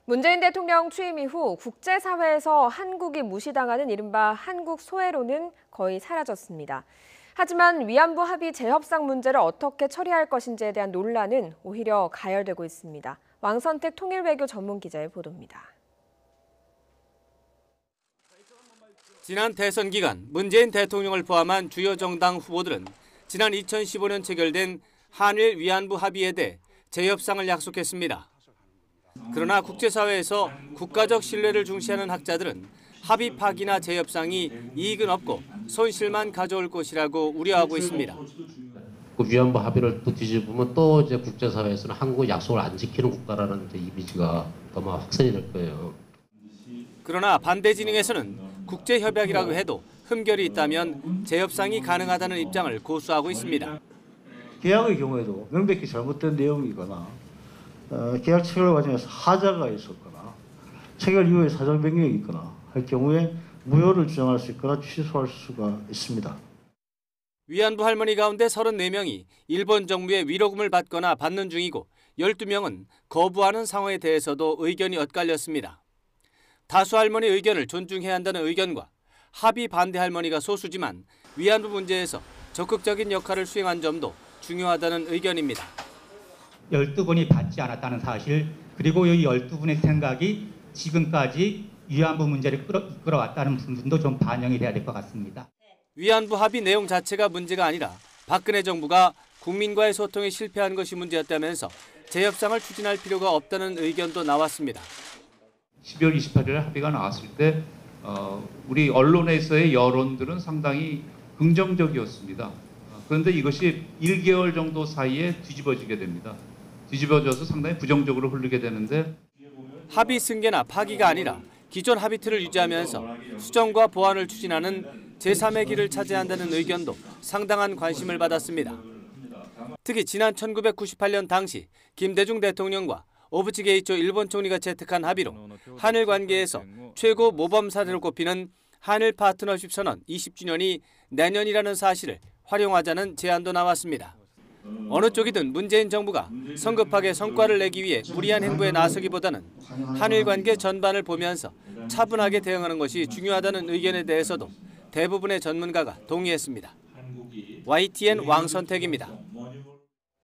문재인 대통령 취임 이후 국제사회에서 한국이 무시당하는 이른바 한국 소외로는 거의 사라졌습니다. 하지만 위안부 합의 재협상 문제를 어떻게 처리할 것인지에 대한 논란은 오히려 가열되고 있습니다. 왕선택 통일외교 전문기자의 보도입니다. 지난 대선 기간 문재인 대통령을 포함한 주요 정당 후보들은 지난 2015년 체결된 한일 위안부 합의에 대해 재협상을 약속했습니다. 그러나 국제사회에서 국가적 신뢰를 중시하는 학자들은 합의 파기나 재협상이 이익은 없고 손실만 가져올 것이라고 우려하고 있습니다. 그 위안부 합의를 또 뒤집으면 또 이제 국제사회에서는 한국 약속을 안 지키는 국가라는 이미지가 더 확산이 될 거예요. 그러나 반대 진영에서는 국제협약이라고 해도 흠결이 있다면 재협상이 가능하다는 입장을 고수하고 있습니다. 계약의 경우에도 명백히 잘못된 내용이거나 계약 체결 과정에서 하자가 있었거나 체결 이후에 사정 변경이 있거나 할 경우에 무효를 주장할 수 있거나 취소할 수가 있습니다. 위안부 할머니 가운데 34명이 일본 정부의 위로금을 받거나 받는 중이고 12명은 거부하는 상황에 대해서도 의견이 엇갈렸습니다. 다수 할머니 의견을 존중해야 한다는 의견과 합의 반대 할머니가 소수지만 위안부 문제에서 적극적인 역할을 수행한 점도 중요하다는 의견입니다. 12분이 받지 않았다는 사실, 그리고 이 12분의 생각이 지금까지 위안부 문제를 이끌어왔다는 부분도 좀 반영이 돼야 될 것 같습니다. 위안부 합의 내용 자체가 문제가 아니라 박근혜 정부가 국민과의 소통에 실패한 것이 문제였다면서 재협상을 추진할 필요가 없다는 의견도 나왔습니다. 12월 28일 합의가 나왔을 때 우리 언론에서의 여론들은 상당히 긍정적이었습니다. 그런데 이것이 1개월 정도 사이에 뒤집어지게 됩니다. 뒤집어져서 상당히 부정적으로 흐르게 되는데 합의 승계나 파기가 아니라 기존 합의 틀을 유지하면서 수정과 보완을 추진하는 제3의 길을 찾아야 한다는 의견도 상당한 관심을 받았습니다. 특히 지난 1998년 당시 김대중 대통령과 오부치 게이초 일본 총리가 채택한 합의로 한일 관계에서 최고 모범 사례로 꼽히는 한일 파트너십 선언 20주년이 내년이라는 사실을 활용하자는 제안도 나왔습니다. 어느 쪽이든 문재인 정부가 성급하게 성과를 내기 위해 무리한 행보에 나서기보다는 한일 관계 전반을 보면서 차분하게 대응하는 것이 중요하다는 의견에 대해서도 대부분의 전문가가 동의했습니다. YTN 왕선택입니다.